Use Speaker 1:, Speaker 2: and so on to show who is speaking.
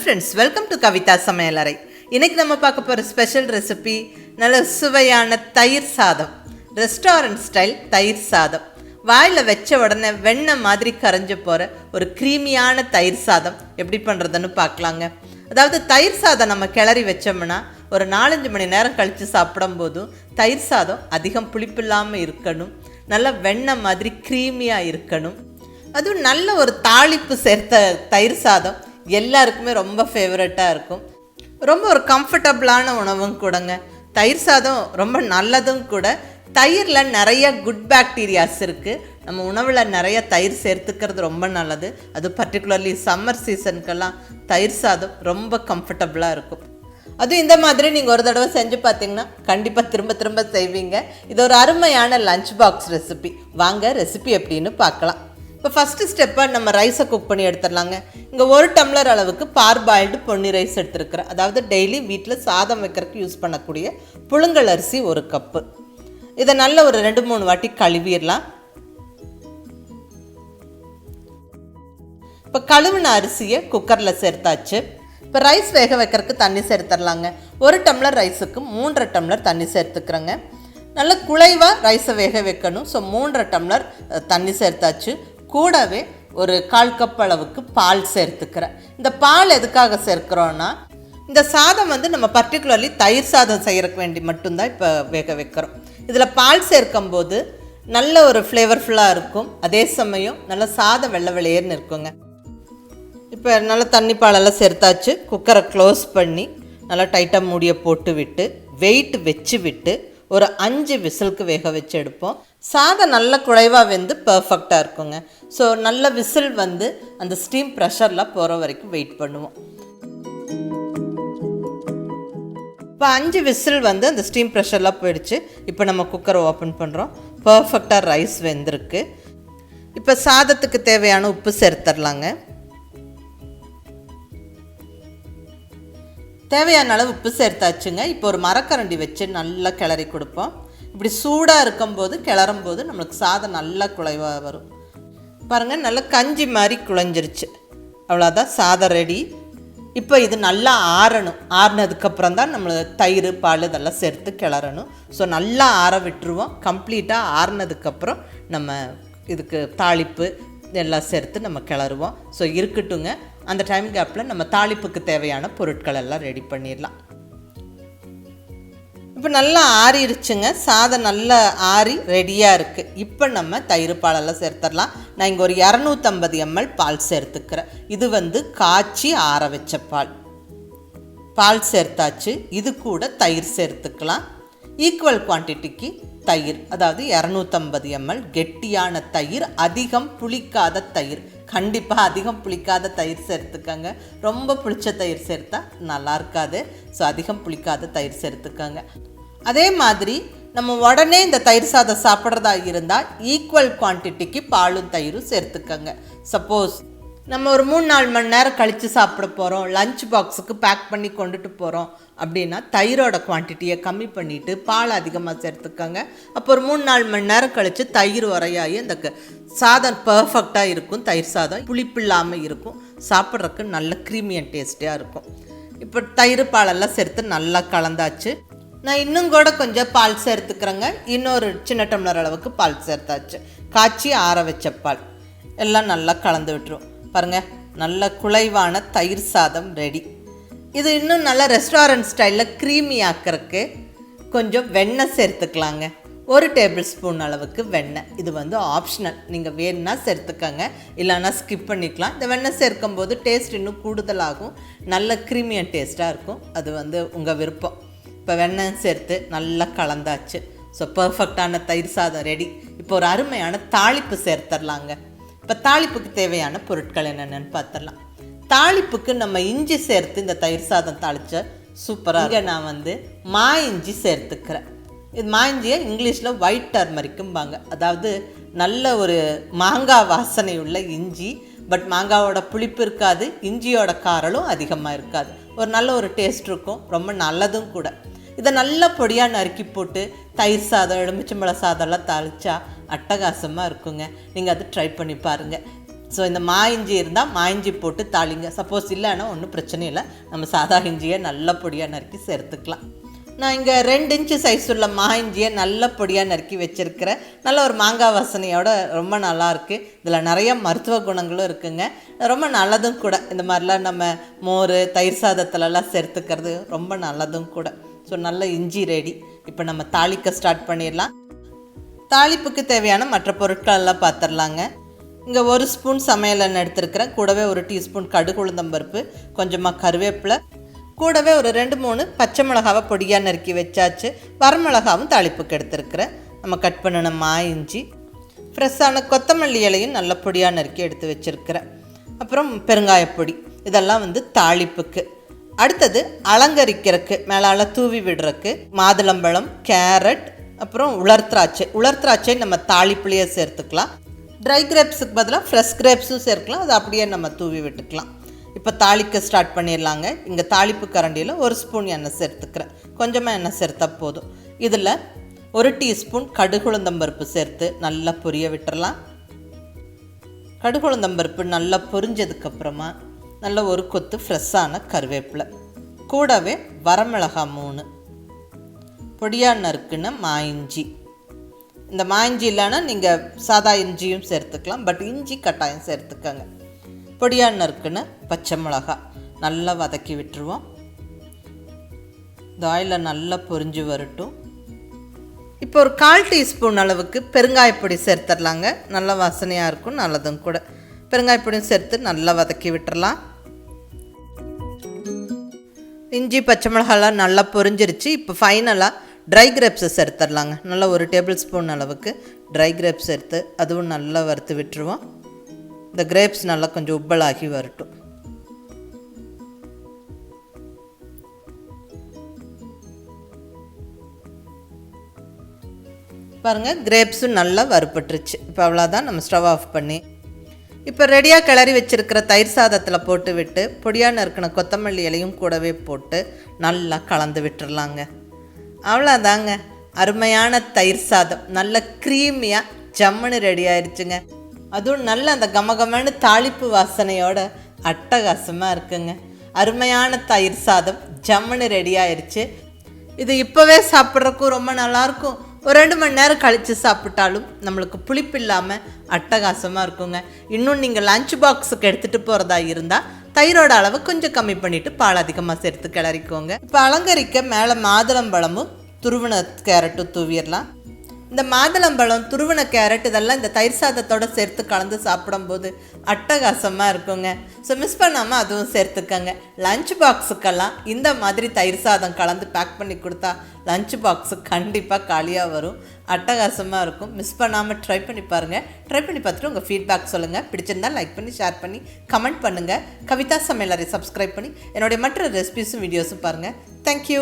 Speaker 1: Friends, welcome to Kavitha சமையலறை. இன்றைக்கி நம்ம பார்க்க போகிற ஸ்பெஷல் ரெசிபி நல்ல சுவையான தயிர் சாதம். ரெஸ்டாரண்ட் ஸ்டைல் தயிர் சாதம். வாயில் வச்ச உடனே வெண்ணெய் மாதிரி கரைஞ்சு போகிற ஒரு க்ரீமியான தயிர் சாதம் எப்படி பண்ணுறதுன்னு பார்க்கலாங்க. அதாவது தயிர் சாதம் நம்ம கிளறி வச்சோம்னா ஒரு 4-5 மணி நேரம் கழித்து சாப்பிடும்போதும் தயிர் சாதம் அதிகம் புளிப்பில்லாமல் இருக்கணும், நல்லா வெண்ணெய் மாதிரி க்ரீமியாக இருக்கணும். அதுவும் நல்ல ஒரு தாளிப்பு சேர்த்த தயிர் சாதம் எல்லாருக்குமே ரொம்ப ஃபேவரட்டாக இருக்கும். ரொம்ப ஒரு கம்ஃபர்டபுளான உணவும் கூடங்க. தயிர் சாதம் ரொம்ப நல்லதும் கூட. தயிரில் நிறைய குட் பாக்டீரியாஸ் இருக்குது. நம்ம உணவில் நிறைய தயிர் சேர்த்துக்கிறது ரொம்ப நல்லது. அது பர்டிகுலர்லி சம்மர் சீசனுக்கெல்லாம் தயிர் சாதம் ரொம்ப கம்ஃபர்டபுளாக இருக்கும். அதுவும் இந்த மாதிரி நீங்கள் ஒரு தடவை செஞ்சு பார்த்தீங்கன்னா கண்டிப்பாக திரும்ப திரும்ப செய்வீங்க. இது ஒரு அருமையான லஞ்ச் பாக்ஸ் ரெசிபி. வாங்க ரெசிபி எப்படின்னு பார்க்கலாம். இப்போ ஃபஸ்ட்டு ஸ்டெப்பாக நம்ம ரைஸை குக் பண்ணி எடுத்துடலாங்க. இங்கே 1 டம்ளர் அளவுக்கு பார்பாயில்டு பொன்னி ரைஸ் எடுத்துருக்குறேன். அதாவது டெய்லி வீட்டில் சாதம் வைக்கிறதுக்கு யூஸ் பண்ணக்கூடிய புழுங்கல் அரிசி 1 கப்பு. இதை நல்ல ஒரு 2-3 வாட்டி கழுவிடலாம். இப்போ கழுவின அரிசியை குக்கரில் சேர்த்தாச்சு. இப்போ ரைஸ் வேக வைக்கிறதுக்கு தண்ணி சேர்த்துடலாங்க. 1 டம்ளர் ரைஸுக்கு 3.5 டம்ளர் தண்ணி சேர்த்துக்கிறேங்க. நல்லா குழைவாக ரைஸை வேக வைக்கணும். ஸோ 3.5 டம்ளர் தண்ணி சேர்த்தாச்சு. கூடவே ஒரு 1/4 கப் அளவுக்கு பால் சேர்த்துக்கிறேன். இந்த பால் எதுக்காக சேர்க்குறோன்னா, இந்த சாதம் நம்ம பர்டிகுலர்லி தயிர் சாதம் செய்கிறக்கு வேண்டி மட்டும்தான் இப்போ வேக வைக்கிறோம். இதில் பால் சேர்க்கும்போது நல்ல ஒரு ஃப்ளேவர்ஃபுல்லாக இருக்கும். அதே சமயம் நல்லா சாதம் வெள்ளை வெள்ளையர்னு இருக்குங்க. இப்போ நல்லா தண்ணி பாலெல்லாம் சேர்த்தாச்சு. குக்கரை க்ளோஸ் பண்ணி நல்லா டைட்டாக மூடியை போட்டு விட்டு வெயிட் வச்சு விட்டு ஒரு 5 விசிலுக்கு வேக வச்சு எடுப்போம். சாதம் நல்ல குழைவாக வெந்து பர்ஃபெக்டாக இருக்குங்க. ஸோ நல்ல விசில் அந்த ஸ்டீம் ப்ரெஷர்லாம் போகிற வரைக்கும் வெயிட் பண்ணுவோம். இப்போ 5 விசில் அந்த ஸ்டீம் ப்ரெஷர்லாம் போயிடுச்சு. இப்போ நம்ம குக்கரை ஓப்பன் பண்ணுறோம். பர்ஃபெக்டாக ரைஸ் வெந்திருக்கு. இப்போ சாதத்துக்கு தேவையான உப்பு சேர்த்துடலாங்க. தேவையான அளவு உப்பு சேர்த்தாச்சுங்க. இப்போ ஒரு மரக்கரண்டி வச்சு நல்லா கிளறி கொடுப்போம். இப்படி சூடாக இருக்கும்போது கிளறும்போது நம்மளுக்கு சாதம் நல்லா குழைவாக வரும். பாருங்கள், நல்லா கஞ்சி மாதிரி குழைஞ்சிருச்சு. அவ்வளோதான், சாதம் ரெடி. இப்போ இது நல்லா ஆறணும். ஆறினதுக்கப்புறம் தான் நம்ம தயிர் பால் இதெல்லாம் சேர்த்து கிளறணும். ஸோ நல்லா ஆற விட்டுருவோம். கம்ப்ளீட்டாக ஆறினதுக்கப்புறம் நம்ம இதுக்கு தாளிப்பு எல்லாம் சேர்த்து நம்ம கிளறுவோம். ஸோ இருக்கட்டுங்க. அந்த டைம் கேப்பில் நம்ம தாளிப்புக்கு தேவையான பொருட்கள் எல்லாம் ரெடி பண்ணிடலாம். இப்போ நல்லா ஆறிடுச்சுங்க. சாதம் நல்லா ஆறி ரெடியாக இருக்குது. இப்போ நம்ம தயிர் பாலெல்லாம் சேர்த்துடலாம். நான் இங்கே ஒரு 250 ml பால் சேர்த்துக்கிறேன். இது காய்ச்சி ஆற வச்ச பால் சேர்த்தாச்சு. இது கூட தயிர் சேர்த்துக்கலாம். ஈக்குவல் குவான்டிட்டிக்கு தயிர், அதாவது 250 ml கெட்டியான தயிர், அதிகம் புளிக்காத தயிர். கண்டிப்பாக அதிகம் புளிக்காத தயிர் சேர்த்துக்கங்க. ரொம்ப புளிச்ச தயிர் சேர்த்தா நல்லா இருக்காது. ஸோ அதிகம் புளிக்காத தயிர் சேர்த்துக்கங்க. அதே மாதிரி நம்ம உடனே இந்த தயிர் சாதம் சாப்பிட்றதா இருந்தால் ஈக்குவல் குவான்டிட்டிக்கு பாலும் தயிரும் சேர்த்துக்கங்க. சப்போஸ் நம்ம ஒரு 3-4 மணி நேரம் கழித்து சாப்பிட போகிறோம், லஞ்ச் பாக்ஸுக்கு பேக் பண்ணி கொண்டுட்டு போகிறோம் அப்படின்னா தயிரோட குவான்டிட்டியை கம்மி பண்ணிவிட்டு பால் அதிகமாக சேர்த்துக்கோங்க. அப்போ ஒரு 3-4 மணி நேரம் கழித்து தயிர் உரையாகி இந்த சாதம் பர்ஃபெக்டாக இருக்கும். தயிர் சாதம் புளிப்பு இல்லாமல் இருக்கும். சாப்பிட்றதுக்கு நல்ல க்ரீமி அண்ட் டேஸ்டியாக இருக்கும். இப்போ தயிர் பாலெல்லாம் சேர்த்து நல்லா கலந்தாச்சு. நான் இன்னும் கூட கொஞ்சம் பால் சேர்த்துக்கிறேங்க. இன்னொரு சின்ன டம்ளர் அளவுக்கு பால் சேர்த்தாச்சு. காய்ச்சி ஆற வச்ச பால் எல்லாம் நல்லா கலந்து விட்டுரும். பாருங்கள், நல்ல குழைவான தயிர் சாதம் ரெடி. இது இன்னும் நல்லா ரெஸ்டாரண்ட் ஸ்டைலில் க்ரீமி ஆக்கிறதுக்கு கொஞ்சம் வெண்ணெய் சேர்த்துக்கலாங்க. 1 டேபிள் ஸ்பூன் அளவுக்கு வெண்ணெய். இது ஆப்ஷனல். நீங்கள் வேணுன்னா சேர்த்துக்கங்க, இல்லைன்னா ஸ்கிப் பண்ணிக்கலாம். இந்த வெண்ணெய் சேர்க்கும்போது டேஸ்ட் இன்னும் கூடுதலாகும். நல்ல க்ரீமி அண்ட் டேஸ்ட்டாக இருக்கும். அது உங்கள் விருப்பம். இப்போ வெண்ணெய் சேர்த்து நல்லா கலந்தாச்சு. ஸோ பர்ஃபெக்டான தயிர் சாதம் ரெடி. இப்போ ஒரு அருமையான தாளிப்பு சேர்த்துடலாங்க. இப்போ தாளிப்புக்கு தேவையான பொருட்கள் என்னென்னு பார்த்துடலாம். தாளிப்புக்கு நம்ம இஞ்சி சேர்த்து இந்த தயிர் சாதம் தாளித்த சூப்பராக. இங்கே நான் மா இஞ்சி சேர்த்துக்கிறேன். இது மா இஞ்சியை இங்கிலீஷில் ஒயிட் டர்மரிக்கும்பாங்க. அதாவது நல்ல ஒரு மாங்காய் வாசனை உள்ள இஞ்சி. பட் மாங்காவோட புளிப்பு இருக்காது, இஞ்சியோட காரலும் அதிகமாக இருக்காது. ஒரு நல்ல ஒரு டேஸ்ட் இருக்கும். ரொம்ப நல்லதும் கூட. இதை நல்லா பொடியாக நறுக்கி போட்டு தயிர் சாதம், எலுமிச்சம்பழ சாதம்லாம் தாளித்தா அட்டகாசமாக இருக்குங்க. நீங்கள் அது ட்ரை பண்ணி பாருங்கள். ஸோ இந்த மா இஞ்சி இருந்தால் மா இஞ்சி போட்டு தாளிங்க. சப்போஸ் இல்லைன்னா ஒன்றும் பிரச்சனை இல்லை, நம்ம சாதா இஞ்சியை நல்ல பொடியாக நறுக்கி சேர்த்துக்கலாம். நான் இங்கே 2 இன்ச்சு சைஸ் உள்ள மா இஞ்சியை நல்ல பொடியாக நறுக்கி வச்சுருக்கிறேன். நல்ல ஒரு மாங்காய் வாசனையோட ரொம்ப நல்லாயிருக்கு. இதில் நிறைய மருத்துவ குணங்களும் இருக்குங்க, ரொம்ப நல்லதும் கூட. இந்த மாதிரிலாம் நம்ம மோர் தயிர் சாதத்துலலாம் சேர்த்துக்கிறது ரொம்ப நல்லதும் கூட. ஸோ நல்ல இஞ்சி ரெடி. இப்போ நம்ம தாளிக்க ஸ்டார்ட் பண்ணிடலாம். தாளிப்புக்கு தேவையான மற்ற பொருட்கள் எல்லாம் பார்த்துடலாங்க. இங்கே 1 ஸ்பூன் சமையல் எண்ணெய் எடுத்துருக்கிறேன். கூடவே 1 டீஸ்பூன் கடுகு உளுந்தம்பருப்பு, கொஞ்சமாக கருவேப்பிலை, கூடவே ஒரு 2-3 பச்சை மிளகாவை பொடியாக நறுக்கி வச்சாச்சு. வரமிளகாவும் தாளிப்புக்கு எடுத்துருக்கிறேன். நம்ம கட் பண்ணின மா இஞ்சி, ஃப்ரெஷ்ஷான கொத்தமல்லி இலையும் நல்ல பொடியாக நறுக்கி எடுத்து வச்சுருக்கிறேன். அப்புறம் பெருங்காயப்பொடி. இதெல்லாம் தாளிப்புக்கு. அடுத்தது அலங்கரிக்கிறதுக்கு மேலால் தூவி விடுறதுக்கு மாதுளம்பழம், கேரட், அப்புறம் உலர்த்திராட்சை நம்ம தாளிப்புலேயே சேர்த்துக்கலாம். ட்ரை கிரேப்ஸுக்கு பதிலாக ஃப்ரெஷ் கிரேப்ஸும் சேர்க்கலாம். அது அப்படியே நம்ம தூவி விட்டுக்கலாம். இப்போ தாளிக்க ஸ்டார்ட் பண்ணிடலாங்க. இங்கே தாளிப்பு கரண்டியில் 1 ஸ்பூன் எண்ணெய் சேர்த்துக்கிறேன். கொஞ்சமாக எண்ணெய் சேர்த்தா போதும். இதில் 1 டீஸ்பூன் கடுகுளுந்தம்பருப்பு சேர்த்து நல்லா பொரிய விட்டுறலாம். கடுகுளுந்தம்பருப்பு நல்லா பொரிஞ்சதுக்கப்புறமா நல்ல ஒரு கொத்து ஃப்ரெஷ்ஷான கருவேப்பிலை, கூடவே வரமிளகாய் 3, பொடியாக நறுக்குன மா இஞ்சி. இந்த மா இஞ்சி இல்லைன்னா நீங்கள் சாதா இஞ்சியும் சேர்த்துக்கலாம், பட் இஞ்சி கட்டாயம் சேர்த்துக்கங்க. பொடியாக நறுக்குன்னு பச்சை மிளகாய் நல்லா வதக்கி விட்டுருவோம். இந்த ஆயிலில் நல்லா பொரிஞ்சு வரட்டும். இப்போ ஒரு 1/4 டீஸ்பூன் அளவுக்கு பெருங்காயப்பொடி சேர்த்துடலாங்க. நல்ல வாசனையாக இருக்கும், நல்லதும் கூட. பெருங்காயப்பொடியும் சேர்த்து நல்லா வதக்கி விட்டுறலாம். இஞ்சி பச்சை மிளகாலாம் நல்லா பொரிஞ்சிருச்சு. இப்போ ஃபைனலாக ட்ரை கிரேப்ஸை சேர்த்துடலாங்க. நல்லா 1 டேபிள் ஸ்பூன் அளவுக்கு ட்ரை கிரேப்ஸ் சேர்த்து அதுவும் நல்லா வறுத்து விட்டுருவோம். இந்த கிரேப்ஸ் நல்லா கொஞ்சம் உப்பலாகி வரட்டும். பாருங்கள், கிரேப்ஸும் நல்லா வறுப்பட்டுருச்சு. இப்போ அவ்வளோதான், நம்ம ஸ்டவ் ஆஃப் பண்ணி இப்போ ரெடியாக கிளறி வச்சுருக்கிற தயிர் சாதத்தில் போட்டு விட்டு பொடியாக நறுக்கின கொத்தமல்லி இலையும் கூடவே போட்டு நல்லா கலந்து விட்டுறலாங்க. அவ்வளோதாங்க, அருமையான தயிர் சாதம் நல்ல க்ரீமியாக ஜம்முன்னு ரெடி ஆயிடுச்சுங்க. அதுவும் நல்ல அந்த கமகமான தாளிப்பு வாசனையோட அட்டகாசமாக இருக்குங்க. அருமையான தயிர் சாதம் ஜம்முன்னு ரெடி ஆயிடுச்சு. இது இப்போவே சாப்பிட்றதுக்கும் ரொம்ப நல்லாயிருக்கும். ஒரு 2 மணி நேரம் கழித்து சாப்பிட்டாலும் நம்மளுக்கு புளிப்பு இல்லாமல் அட்டகாசமாக இருக்குங்க. இன்னும் நீங்கள் லஞ்ச் பாக்ஸுக்கு எடுத்துகிட்டு போகிறதா இருந்தால் தயிரோட அளவு கொஞ்சம் கம்மி பண்ணிவிட்டு பால் அதிகமாக சேர்த்து கிளறிக்கோங்க. இப்போ அலங்கரிக்க மேலே மாதுளம்பழமும் துருவின கேரட்டும் தூவிடலாம். இந்த மாதுளம்பழம், துருவின கேரட் இதெல்லாம் இந்த தயிர் சாதத்தோடு சேர்த்து கலந்து சாப்பிடும்போது அட்டகாசமாக இருக்குங்க. ஸோ மிஸ் பண்ணாமல் அதுவும் சேர்த்துக்கங்க. லஞ்ச் பாக்ஸுக்கெல்லாம் இந்த மாதிரி தயிர் சாதம் கலந்து பேக் பண்ணி கொடுத்தா லஞ்ச் பாக்ஸு கண்டிப்பாக காலியாக வரும். அட்டகாசமாக இருக்கும். மிஸ் பண்ணாமல் ட்ரை பண்ணி பாருங்கள். ட்ரை பண்ணி பார்த்துட்டு உங்கள் ஃபீட்பேக் சொல்லுங்கள். பிடிச்சிருந்தால் லைக் பண்ணி ஷேர் பண்ணி கமெண்ட் பண்ணுங்கள். கவிதா சமையலறை சப்ஸ்கிரைப் பண்ணி என்னுடைய மற்ற ரெசிபிஸும் வீடியோஸும் பாருங்கள். தேங்க்யூ.